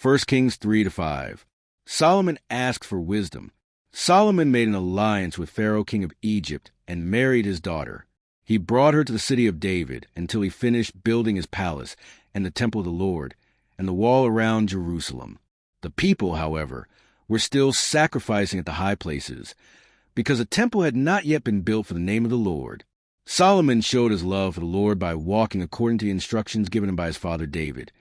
1 Kings 3-5. Solomon asked for wisdom. Solomon made an alliance with Pharaoh, king of Egypt, and married his daughter. He brought her to the city of David until he finished building his palace and the temple of the Lord and the wall around Jerusalem. The people, however, were still sacrificing at the high places because a temple had not yet been built for the name of the Lord. Solomon showed his love for the Lord by walking according to the instructions given him by his father David,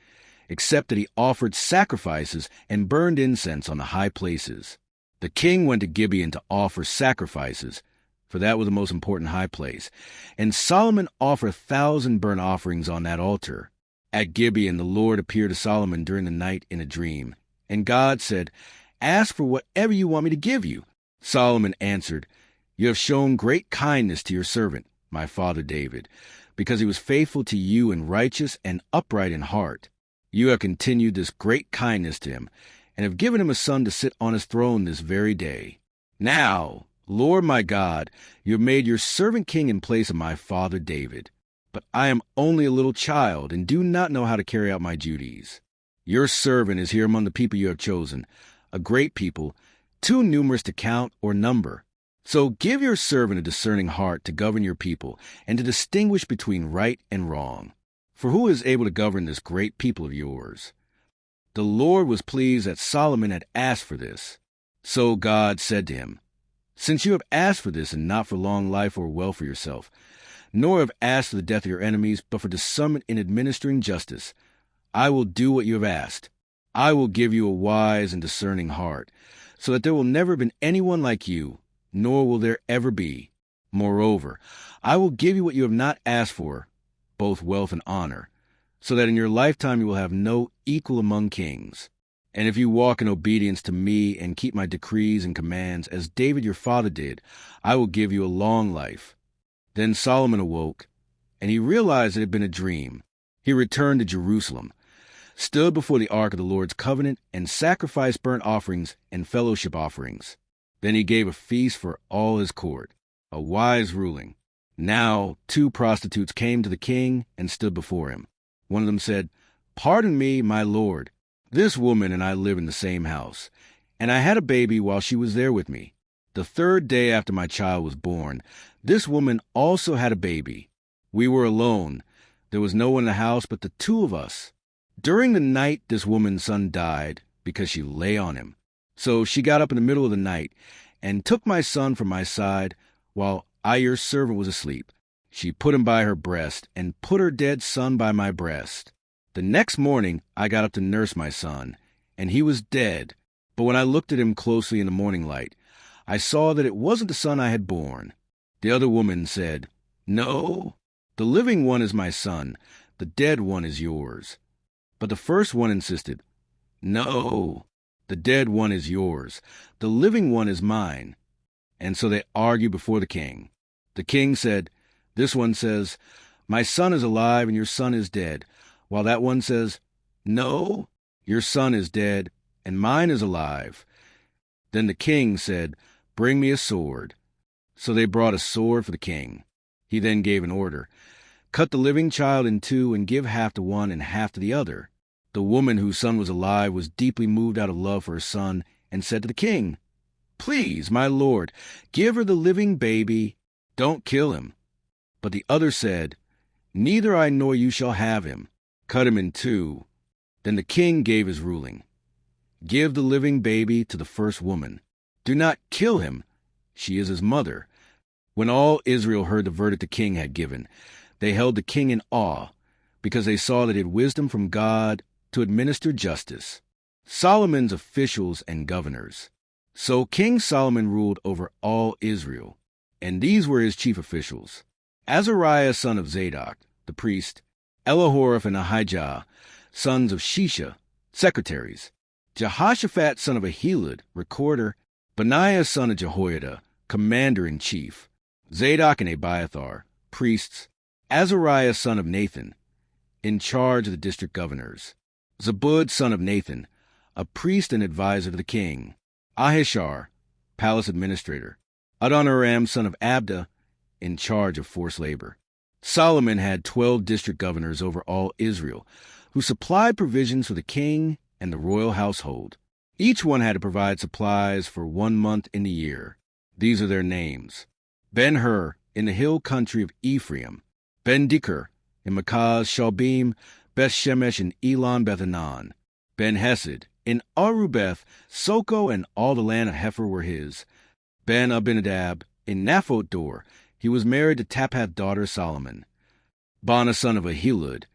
except that he offered sacrifices and burned incense on the high places. The king went to Gibeon to offer sacrifices, for that was the most important high place, and Solomon offered 1,000 burnt offerings on that altar. At Gibeon, the Lord appeared to Solomon during the night in a dream, and God said, "Ask for whatever you want me to give you." Solomon answered, "You have shown great kindness to your servant, my father David, because he was faithful to you and righteous and upright in heart. You have continued this great kindness to him, and have given him a son to sit on his throne this very day. Now, Lord my God, you have made your servant king in place of my father David. But I am only a little child and do not know how to carry out my duties. Your servant is here among the people you have chosen, a great people, too numerous to count or number. So give your servant a discerning heart to govern your people and to distinguish between right and wrong. For who is able to govern this great people of yours?" The Lord was pleased that Solomon had asked for this. So God said to him, "Since you have asked for this and not for long life or wealth for yourself, nor have asked for the death of your enemies, but for discernment in administering justice, I will do what you have asked. I will give you a wise and discerning heart, so that there will never have been anyone like you, nor will there ever be. Moreover, I will give you what you have not asked for, both wealth and honor, so that in your lifetime you will have no equal among kings. And if you walk in obedience to me and keep my decrees and commands, as David your father did, I will give you a long life." Then Solomon awoke, and he realized it had been a dream. He returned to Jerusalem, stood before the ark of the Lord's covenant, and sacrificed burnt offerings and fellowship offerings. Then he gave a feast for all his court, a wise ruling. Now 2 prostitutes came to the king and stood before him. One of them said, "Pardon me, my lord. This woman and I live in the same house, and I had a baby while she was there with me. The 3rd day after my child was born, this woman also had a baby. We were alone. There was no one in the house but the 2 of us. During the night, this woman's son died because she lay on him. So she got up in the middle of the night and took my son from my side while I, your servant, was asleep. She put him by her breast and put her dead son by my breast. The next morning, I got up to nurse my son, and he was dead. But when I looked at him closely in the morning light, I saw that it wasn't the son I had born." The other woman said, "No, the living one is my son, the dead one is yours." But the first one insisted, "No, the dead one is yours, the living one is mine." And so they argued before the king. The king said, "This one says, 'My son is alive and your son is dead,' while that one says, 'No, your son is dead and mine is alive.'" Then the king said, "Bring me a sword." So they brought a sword for the king. He then gave an order, "Cut the living child in 2 and give half to one and half to the other." The woman whose son was alive was deeply moved out of love for her son and said to the king, "Please, my lord, give her the living baby. Don't kill him." But the other said, "Neither I nor you shall have him. Cut him in 2. Then the king gave his ruling. "Give the living baby to the first woman. Do not kill him. She is his mother." When all Israel heard the verdict the king had given, they held the king in awe, because they saw that he had wisdom from God to administer justice. Solomon's officials and governors. So King Solomon ruled over all Israel, and these were his chief officials: Azariah son of Zadok, the priest; Elihoreph and Ahijah, sons of Shisha, secretaries; Jehoshaphat son of Ahilud, recorder; Benaiah son of Jehoiada, commander-in-chief; Zadok and Abiathar, priests; Azariah son of Nathan, in charge of the district governors; Zabud son of Nathan, a priest and advisor to the king; Ahishar, palace administrator; Adoniram son of Abda, in charge of forced labor. Solomon had 12 district governors over all Israel, who supplied provisions for the king and the royal household. Each one had to provide supplies for 1 month in the year. These are their names: Ben-Hur in the hill country of Ephraim, Ben-Dikr in Makaz Shalbim, Beth-Shemesh and Elon Bethanan, Ben-Hesed in Arubeth, Soko and all the land of Hepher were his, Ben-Abinadab in Naphoth Dor, he was married to Taphath's daughter Solomon, Bana son of Ahilud,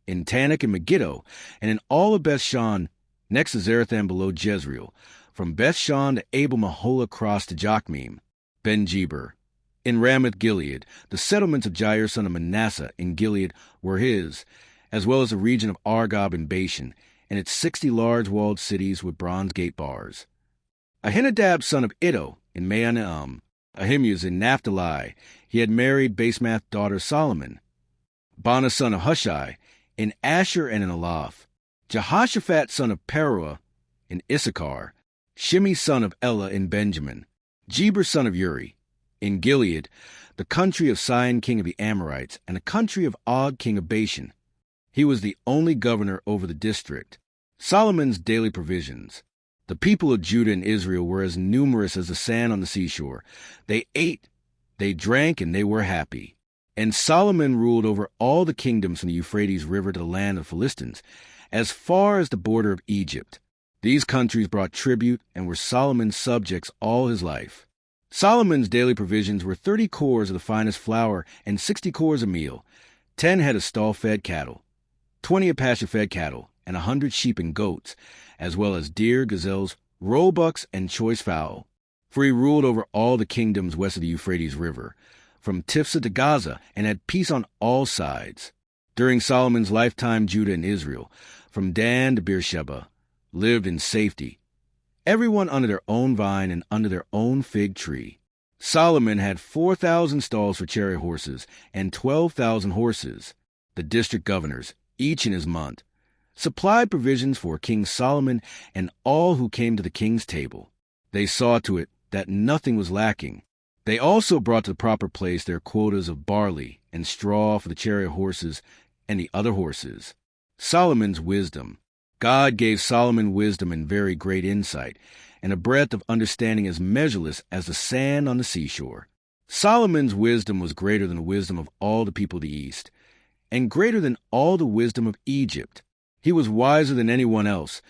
in Tanakh and Megiddo, and in all of Bethshan, next to Zarethan below Jezreel, from Bethshan to Abel Mahola cross to Jokmeam, Ben-Jeber. In Ramoth Gilead, the settlements of Jair son of Manasseh in Gilead were his, as well as the region of Argob and Bashan, and its 60 large walled cities with bronze gate bars. Ahinadab son of Iddo in Mahanaim, Ahimaaz in Naphtali, he had married Basemath's daughter Solomon. Bana son of Hushai in Asher and in Elath, Jehoshaphat son of Peruah in Issachar, Shimei son of Elah in Benjamin, Jeber son of Uri, in Gilead, the country of Sihon king of the Amorites, and the country of Og king of Bashan. He was the only governor over the district. Solomon's daily provisions. The people of Judah and Israel were as numerous as the sand on the seashore. They ate, they drank, and they were happy. And Solomon ruled over all the kingdoms from the Euphrates River to the land of the Philistines, as far as the border of Egypt. These countries brought tribute and were Solomon's subjects all his life. Solomon's daily provisions were 30 cores of the finest flour and 60 cores of meal, 10 head of stall-fed cattle, 20 of pasture-fed cattle, and 100 sheep and goats, as well as deer, gazelles, roebucks, and choice fowl. For he ruled over all the kingdoms west of the Euphrates River, from Tifsa to Gaza, and had peace on all sides. During Solomon's lifetime, Judah and Israel, from Dan to Beersheba, lived in safety, everyone under their own vine and under their own fig tree. Solomon had 4,000 stalls for chariot horses and 12,000 horses. The district governors, each in his month, supplied provisions for King Solomon and all who came to the king's table. They saw to it that nothing was lacking. They also brought to the proper place their quotas of barley and straw for the chariot horses and the other horses. Solomon's wisdom. God gave Solomon wisdom and very great insight, and a breadth of understanding as measureless as the sand on the seashore. Solomon's wisdom was greater than the wisdom of all the people of the East, and greater than all the wisdom of Egypt. He was wiser than anyone else,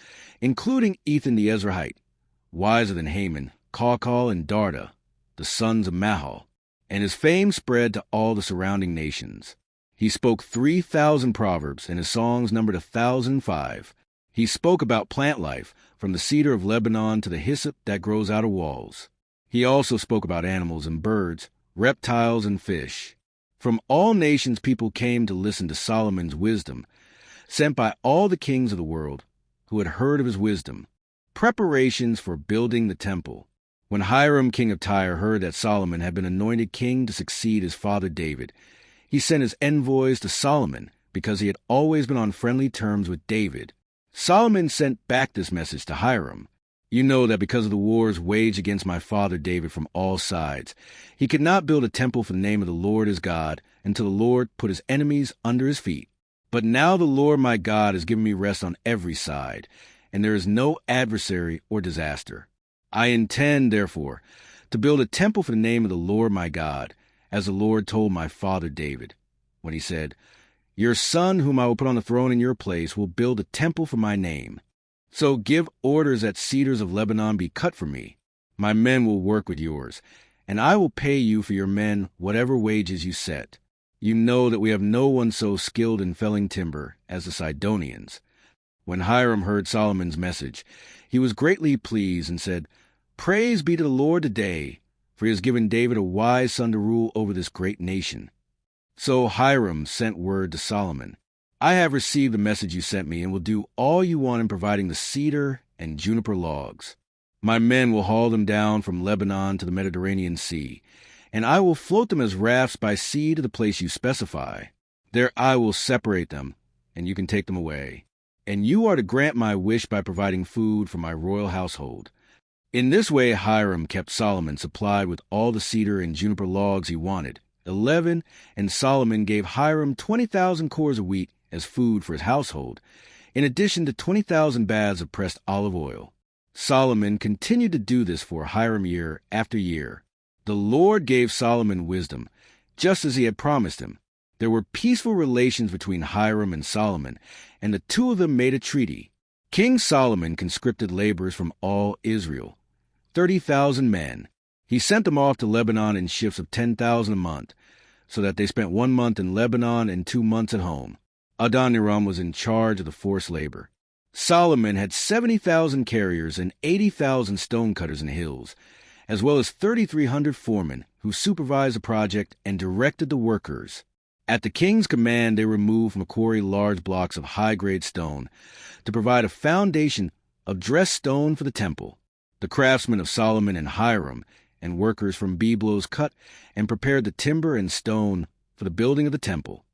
including Ethan the Ezrahite, wiser than Haman, Chalcol, and Darda, the sons of Mahal, and his fame spread to all the surrounding nations. He spoke 3,000 proverbs, and his songs numbered 1,005. He spoke about plant life, from the cedar of Lebanon to the hyssop that grows out of walls. He also spoke about animals and birds, reptiles and fish. From all nations people came to listen to Solomon's wisdom, sent by all the kings of the world who had heard of his wisdom. Preparations for building the temple. When Hiram king of Tyre heard that Solomon had been anointed king to succeed his father David, he sent his envoys to Solomon because he had always been on friendly terms with David. Solomon sent back this message to Hiram. You know that because of the wars waged against my father David from all sides, he could not build a temple for the name of the Lord his God until the Lord put his enemies under his feet. But now the Lord my God has given me rest on every side, and there is no adversary or disaster. I intend, therefore, to build a temple for the name of the Lord my God, as the Lord told my father David, when he said, Your son, whom I will put on the throne in your place, will build a temple for my name. So give orders that cedars of Lebanon be cut for me. My men will work with yours, and I will pay you for your men whatever wages you set. You know that we have no one so skilled in felling timber as the Sidonians. When Hiram heard Solomon's message, he was greatly pleased and said, Praise be to the Lord today, for he has given David a wise son to rule over this great nation. So Hiram sent word to Solomon, I have received the message you sent me and will do all you want in providing the cedar and juniper logs. My men will haul them down from Lebanon to the Mediterranean Sea, and I will float them as rafts by sea to the place you specify. There I will separate them, and you can take them away. And you are to grant my wish by providing food for my royal household. In this way Hiram kept Solomon supplied with all the cedar and juniper logs he wanted, 11, and Solomon gave Hiram 20,000 cores of wheat as food for his household, in addition to 20,000 baths of pressed olive oil. Solomon continued to do this for Hiram year after year. The Lord gave Solomon wisdom, just as he had promised him. There were peaceful relations between Hiram and Solomon, and the two of them made a treaty. King Solomon conscripted laborers from all Israel, 30,000 men. He sent them off to Lebanon in shifts of 10,000 a month, so that they spent 1 month in Lebanon and 2 months at home. Adoniram was in charge of the forced labor. Solomon had 70,000 carriers and 80,000 stonecutters in the hills, as well as 3,300 foremen who supervised the project and directed the workers. At the king's command, they removed from a quarry large blocks of high-grade stone to provide a foundation of dressed stone for the temple. The craftsmen of Solomon and Hiram and workers from Byblos cut and prepared the timber and stone for the building of the temple.